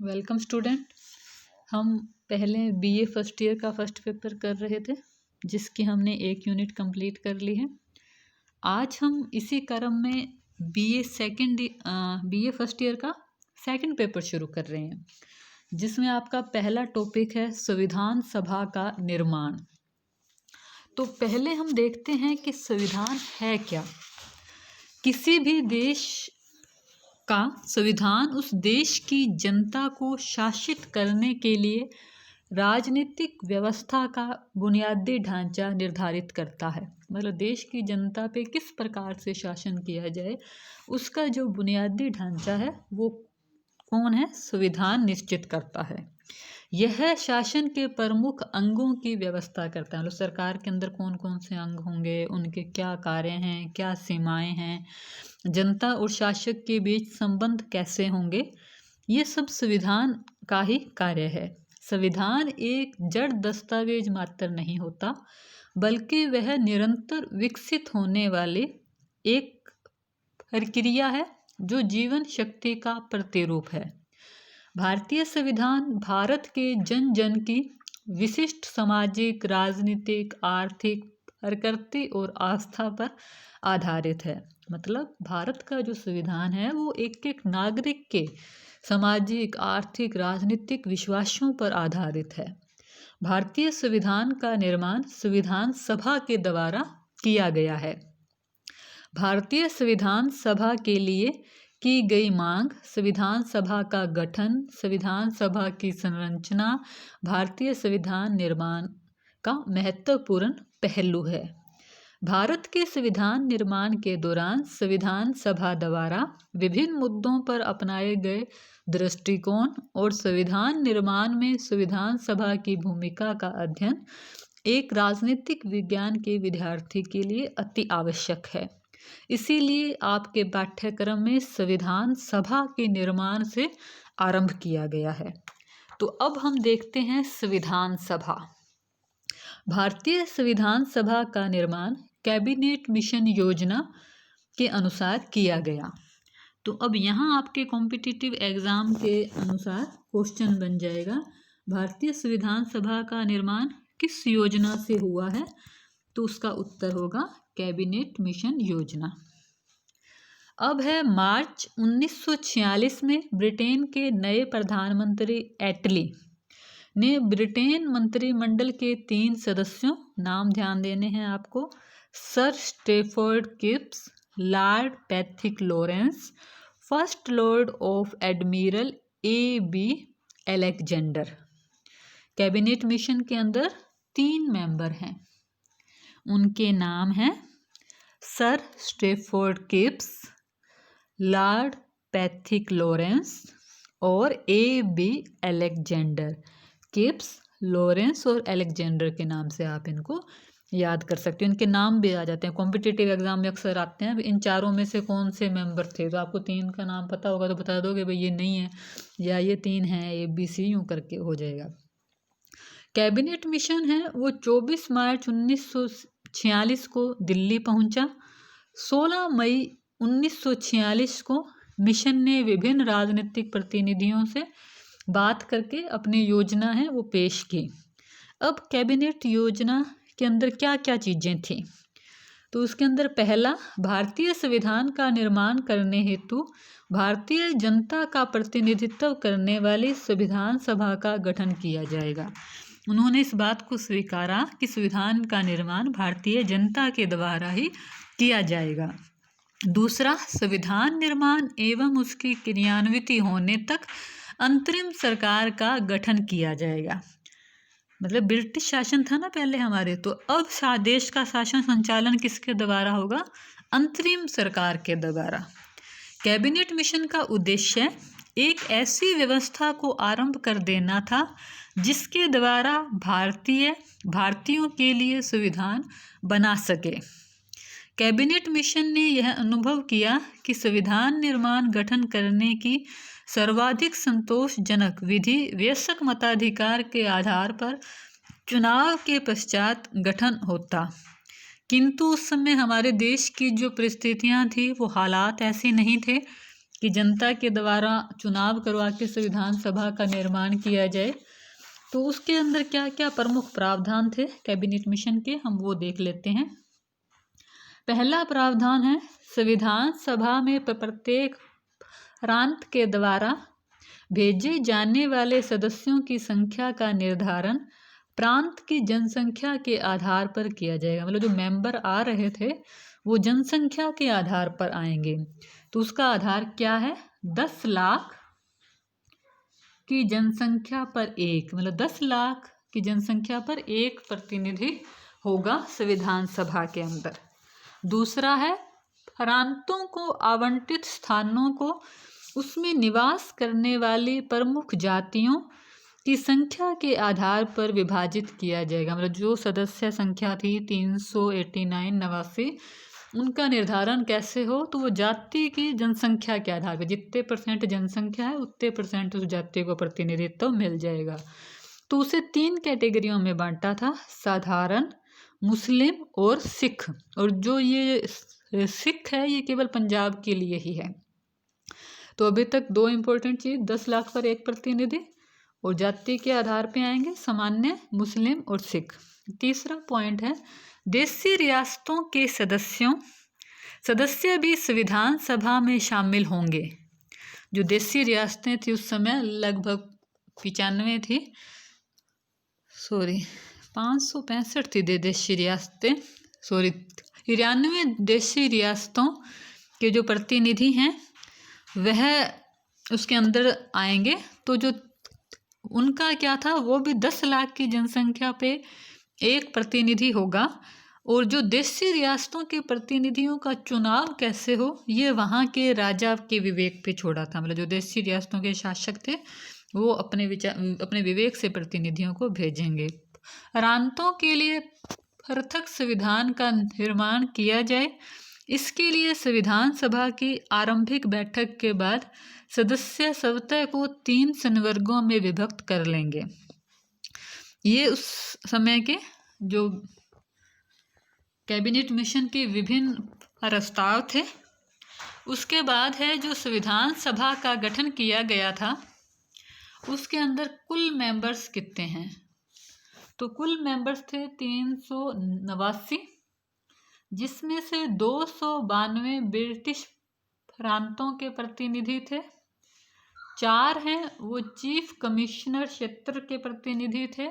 Welcome student. हम पहले BA first year का फर्स्ट पेपर कर रहे थे, जिसकी हमने एक यूनिट कंप्लीट कर ली है। आज हम इसी क्रम में बीए फर्स्ट ईयर का सेकंड पेपर शुरू कर रहे हैं, जिसमें आपका पहला टॉपिक है संविधान सभा का निर्माण। तो पहले हम देखते हैं कि संविधान है क्या। किसी भी देश का संविधान उस देश की जनता को शासित करने के लिए राजनीतिक व्यवस्था का बुनियादी ढांचा निर्धारित करता है। मतलब देश की जनता पे किस प्रकार से शासन किया जाए, उसका जो बुनियादी ढांचा है वो कौन है? संविधान निश्चित करता है। यह शासन के प्रमुख अंगों की व्यवस्था करता है। मतलब सरकार के अंदर कौन कौन से अंग होंगे, उनके क्या कार्य हैं, क्या सीमाएं हैं, जनता और शासक के बीच संबंध कैसे होंगे, ये सब संविधान का ही कार्य है। संविधान एक जड़ दस्तावेज मात्र नहीं होता, बल्कि वह निरंतर विकसित होने वाली एक प्रक्रिया है जो जीवन शक्ति का प्रतिरूप है। भारतीय संविधान भारत के जन जन की विशिष्ट सामाजिक, राजनीतिक, आर्थिक, प्रकृति और आस्था पर आधारित है। मतलब भारत का जो संविधान है वो एक एक नागरिक के सामाजिक, आर्थिक, राजनीतिक विश्वासों पर आधारित है। भारतीय संविधान का निर्माण संविधान सभा के द्वारा किया गया है। भारतीय संविधान सभा के लिए की गई मांग, संविधान सभा का गठन, संविधान सभा की संरचना भारतीय संविधान निर्माण का महत्वपूर्ण पहलू है। भारत के संविधान निर्माण के दौरान संविधान सभा द्वारा विभिन्न मुद्दों पर अपनाए गए दृष्टिकोण और संविधान निर्माण में संविधान सभा की भूमिका का अध्ययन एक राजनीतिक विज्ञान के विद्यार्थी के लिए अति आवश्यक है। इसीलिए आपके पाठ्यक्रम में संविधान सभा के निर्माण से आरंभ किया गया है। तो अब हम देखते हैं संविधान सभा। भारतीय संविधान सभा का निर्माण कैबिनेट मिशन योजना के अनुसार किया गया। तो अब यहाँ आपके कॉम्पिटिटिव एग्जाम के अनुसार क्वेश्चन बन जाएगा, भारतीय संविधान सभा का निर्माण किस योजना से हुआ है? तो उसका उत्तर होगा कैबिनेट मिशन योजना। अब है मार्च 1946 में ब्रिटेन के नए प्रधानमंत्री एटली ने ब्रिटेन मंत्रिमंडल के 3 सदस्यों, नाम ध्यान देने हैं आपको, sir Stafford Cripps, lord Pethick Lawrence, first lord of admiral A.B. Alexander. Cabinet mission के अंदर 3 मेंबर हैं, उनके नाम हैं sir Stafford Cripps, lord Pethick Lawrence और A.B. अलेक्जेंडर। क्रिप्स, लॉरेंस और अलेक्जेंडर के नाम से आप इनको याद कर सकते हैं। इनके नाम भी आ जाते हैं, कॉम्पिटिटिव एग्जाम में अक्सर आते हैं। इन चारों में से कौन से मेंबर थे? तो आपको 3 का नाम पता होगा तो बता दोगे भाई ये नहीं है या ये 3 हैं, ABC, यूँ करके हो जाएगा। कैबिनेट मिशन है वो 24 मार्च 1946 को दिल्ली पहुंचा। 16 मई 1946 को मिशन ने विभिन्न राजनीतिक प्रतिनिधियों से बात करके अपनी योजना है वो पेश की। अब कैबिनेट योजना के अंदर क्या क्या चीज़ें थी? तो उसके अंदर पहला, भारतीय संविधान का निर्माण करने हेतु भारतीय जनता का प्रतिनिधित्व करने वाली संविधान सभा का गठन किया जाएगा। उन्होंने इस बात को स्वीकारा कि संविधान का निर्माण भारतीय जनता के द्वारा ही किया जाएगा। दूसरा, संविधान निर्माण एवं उसकी क्रियान्वित होने तक अंतरिम सरकार का गठन किया जाएगा। मतलब ब्रिटिश शासन था ना पहले हमारे, तो अब देश का शासन संचालन किसके द्वारा होगा? अंतरिम सरकार के द्वारा। कैबिनेट मिशन का उद्देश्य एक ऐसी व्यवस्था को आरंभ कर देना था जिसके द्वारा भारतीयों के लिए संविधान बना सके। कैबिनेट मिशन ने यह अनुभव किया कि संविधान निर्माण गठन करने की सर्वाधिक संतोषजनक विधि वयस्क मताधिकार के आधार पर चुनाव के पश्चात गठन होता, किंतु उस समय हमारे देश की जो परिस्थितियां थी वो हालात ऐसे नहीं थे कि जनता के द्वारा चुनाव करवा के संविधान सभा का निर्माण किया जाए, तो उसके अंदर क्या क्या प्रमुख प्रावधान थे कैबिनेट मिशन के, हम वो देख लेते हैं। पहला प्रावधान है संविधान सभा में प्रत्येक प्रांत के द्वारा भेजे जाने वाले सदस्यों की संख्या का निर्धारण प्रांत की जनसंख्या के आधार पर किया जाएगा। मतलब जो मेंबर आ रहे थे वो जनसंख्या के आधार पर आएंगे। तो उसका आधार क्या है? 10 लाख की जनसंख्या पर एक, मतलब 10 लाख की जनसंख्या पर एक प्रतिनिधि होगा संविधान सभा के अंदर। दूसरा है प्रांतों को आवंटित स्थानों को उसमें निवास करने वाली प्रमुख जातियों की संख्या के आधार पर विभाजित किया जाएगा। मतलब जो सदस्य संख्या थी 389 उनका निर्धारण कैसे हो? तो वो जाति की जनसंख्या के आधार पर, जितने % जनसंख्या है उतने % उस जाति को प्रतिनिधित्व मिल जाएगा। तो उसे 3 कैटेगरियों में बांटा था, साधारण, मुस्लिम और सिख। और जो ये सिख है ये केवल पंजाब के लिए ही है। तो अभी तक 2 इम्पोर्टेंट चीज़, 10 लाख पर एक प्रतिनिधि और जाति के आधार पे आएंगे सामान्य, मुस्लिम और सिख। तीसरा पॉइंट है देशी रियासतों के सदस्य भी संविधान सभा में शामिल होंगे। जो देशी रियासतें थी उस समय लगभग 95 थी, 565 थी देशी रियासतें, 93 देशी रियासतों के जो प्रतिनिधि हैं वह उसके अंदर आएंगे। तो जो उनका क्या था, वो भी 10 लाख की जनसंख्या पे एक प्रतिनिधि होगा। और जो देशी रियासतों के प्रतिनिधियों का चुनाव कैसे हो, ये वहाँ के राजा के विवेक पे छोड़ा था। मतलब जो देशी रियासतों के शासक थे वो अपने विवेक से प्रतिनिधियों को भेजेंगे। प्रांतों के लिए पृथक संविधान का निर्माण किया जाए, इसके लिए संविधान सभा की आरंभिक बैठक के बाद सदस्य स्वतः को 3 संवर्गों में विभक्त कर लेंगे। ये उस समय के जो कैबिनेट मिशन के विभिन्न प्रस्ताव थे। उसके बाद है जो संविधान सभा का गठन किया गया था, उसके अंदर कुल मेंबर्स कितने हैं? तो कुल मेंबर्स थे 389, जिसमें से 292 ब्रिटिश प्रांतों के प्रतिनिधि थे, 4 हैं वो चीफ कमिश्नर क्षेत्र के प्रतिनिधि थे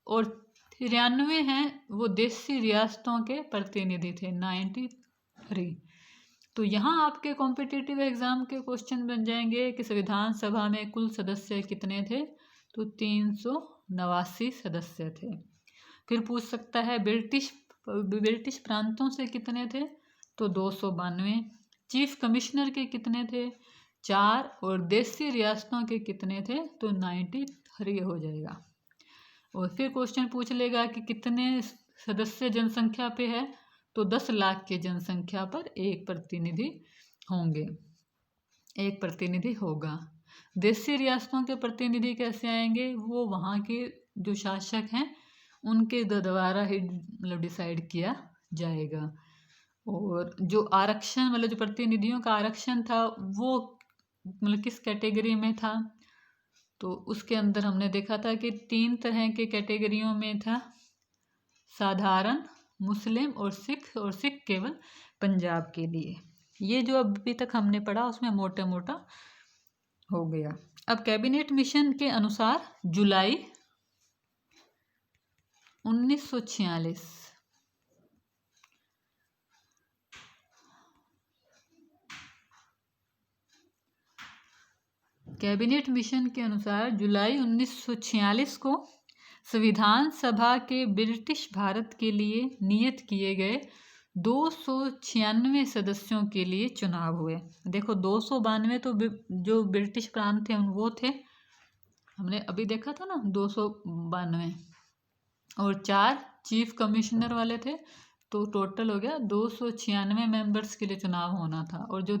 और 93 हैं वो देशी रियासतों के प्रतिनिधि थे, 93। तो यहाँ आपके कॉम्पिटिटिव एग्जाम के क्वेश्चन बन जाएंगे कि संविधान सभा में कुल सदस्य कितने थे? तो 389 सदस्य थे। फिर पूछ सकता है ब्रिटिश प्रांतों से कितने थे? तो 292। चीफ कमिश्नर के कितने थे? 4। और देशी रियासतों के कितने थे? तो 93 हो जाएगा। और फिर क्वेश्चन पूछ लेगा कि कितने सदस्य जनसंख्या पे है? तो 10 लाख की जनसंख्या पर एक प्रतिनिधि होंगे, एक प्रतिनिधि होगा। देशी रियासतों के प्रतिनिधि कैसे आएंगे? वो वहाँ के जो शासक हैं उनके द्वारा ही मतलब डिसाइड किया जाएगा। और जो आरक्षण, मतलब जो प्रतिनिधियों का आरक्षण था वो मतलब किस कैटेगरी में था? तो उसके अंदर हमने देखा था कि 3 तरह के कैटेगरियों में था, साधारण, मुस्लिम और सिख केवल पंजाब के लिए। ये जो अभी तक हमने पढ़ा उसमें मोटा मोटा हो गया। अब कैबिनेट मिशन के अनुसार जुलाई 1946 कैबिनेट मिशन के अनुसार जुलाई 1946 को संविधान सभा के ब्रिटिश भारत के लिए नियत किए गए 296 सदस्यों के लिए चुनाव हुए। देखो 292 तो जो ब्रिटिश प्रांत थे वो थे, हमने अभी देखा था ना 292, और 4 चीफ कमिश्नर वाले थे, तो टोटल हो गया 296 मेंबर्स के लिए चुनाव होना था। और जो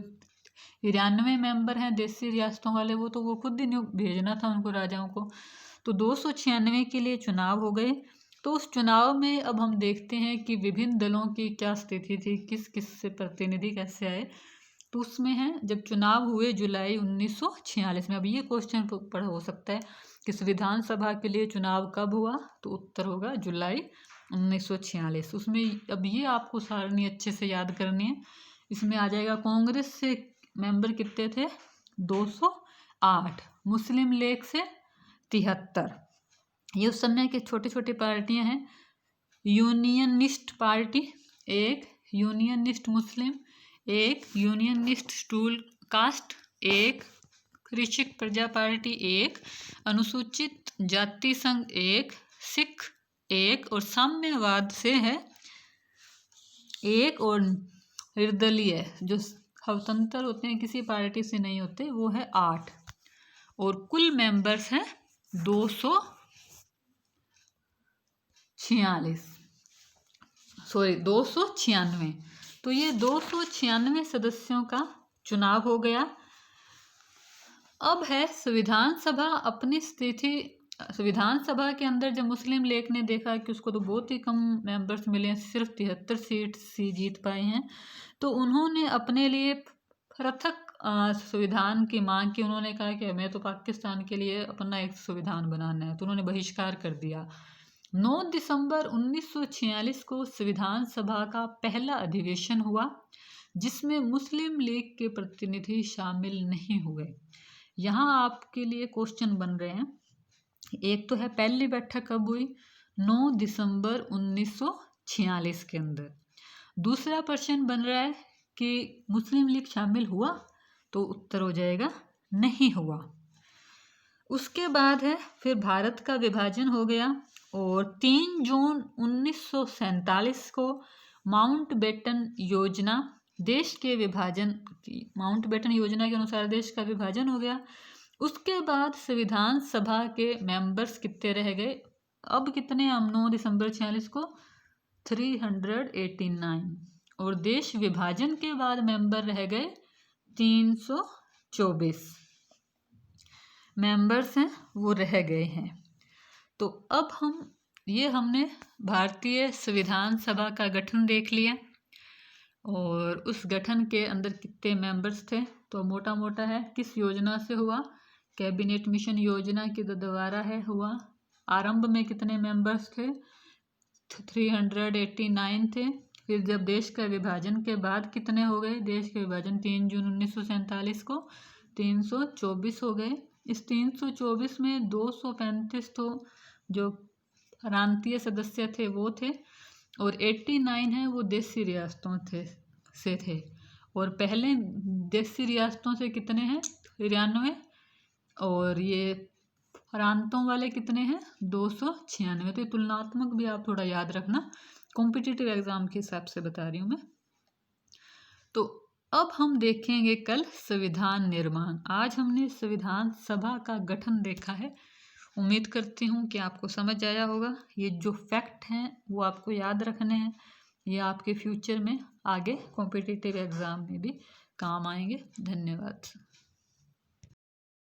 93 मेंबर हैं देशी रियासतों वाले वो खुद ही भेजना था उनको, राजाओं को। तो 296 के लिए चुनाव हो गए। तो उस चुनाव में अब हम देखते हैं कि विभिन्न दलों की क्या स्थिति थी, किस किस से प्रतिनिधि कैसे आए। तो उसमें है जब चुनाव हुए जुलाई 1946 में। अब ये क्वेश्चन पढ़ा हो सकता है कि संविधान सभा के लिए चुनाव कब हुआ, तो उत्तर होगा जुलाई 1946। उसमें अब ये आपको सारणी अच्छे से याद करनी है। इसमें आ जाएगा कांग्रेस से मेंबर कितने थे, 208, मुस्लिम लीग से 73। ये उस समय के छोटे छोटे पार्टियां हैं। यूनियनिस्ट पार्टी एक, यूनियनिस्ट मुस्लिम एक, यूनियनिस्ट स्टूल कास्ट एक, कृषक प्रजा पार्टी एक, अनुसूचित जाति संघ एक, सिख एक, और साम्यवाद से है एक, और निर्दलीय जो स्वतंत्र होते हैं किसी पार्टी से नहीं होते वो है 8, और कुल मेंबर्स हैं 296। तो ये 296 सदस्यों का चुनाव हो गया। अब है संविधान सभा अपनी स्थिति। संविधान सभा के अंदर जब मुस्लिम लीग ने देखा कि उसको तो बहुत ही कम मेंबर्स मिले हैं, सिर्फ 73 सीट ही जीत पाए हैं, तो उन्होंने अपने लिए पृथक संविधान की मांग की। उन्होंने कहा कि हमें तो पाकिस्तान के लिए अपना एक संविधान बनाना है, तो उन्होंने बहिष्कार कर दिया। 9 दिसंबर 1946 को संविधान सभा का पहला अधिवेशन हुआ जिसमें मुस्लिम लीग के प्रतिनिधि शामिल नहीं हुए। यहाँ आपके लिए क्वेश्चन बन रहे हैं। एक तो है पहली बैठक कब हुई, 9 दिसंबर 1946 के अंदर। दूसरा प्रश्न बन रहा है कि मुस्लिम लीग शामिल हुआ, तो उत्तर हो जाएगा नहीं हुआ। उसके बाद है फिर भारत का विभाजन हो गया, और 3 जून 1947 को माउंटबेटन योजना देश के विभाजन माउंटबेटन योजना के अनुसार देश का विभाजन हो गया। उसके बाद संविधान सभा के मेंबर्स कितने रह गए, अब कितने, हम 9 दिसंबर 46 को 389, और देश विभाजन के बाद मेंबर रह गए 324 मेंबर्स हैं वो रह गए हैं। तो अब हमने भारतीय संविधान सभा का गठन देख लिया, और उस गठन के अंदर कितने मेंबर्स थे, तो मोटा मोटा है किस योजना से हुआ, कैबिनेट मिशन योजना के द्वारा है हुआ। आरंभ में कितने मेंबर्स थे, 389 थे। फिर जब देश का विभाजन के बाद कितने हो गए, देश का विभाजन 3 जून 1947 को 324 हो गए। इस 324 में 235 तो जो प्रांतीय सदस्य थे वो थे, और 89 है वो देशी रियासतों से थे। और पहले देशी रियासतों से कितने हैं, 93, और ये प्रांतों वाले कितने हैं, 296। तो ये तुलनात्मक भी आप थोड़ा याद रखना, कॉम्पिटिटिव एग्जाम के हिसाब से बता रही हूँ मैं। तो अब हम देखेंगे कल संविधान निर्माण। आज हमने संविधान सभा का गठन देखा है। उम्मीद करती हूँ कि आपको समझ आया होगा। ये जो फैक्ट हैं वो आपको याद रखने हैं, ये आपके फ्यूचर में आगे कॉम्पिटिटिव एग्ज़ाम में भी काम आएंगे। धन्यवाद।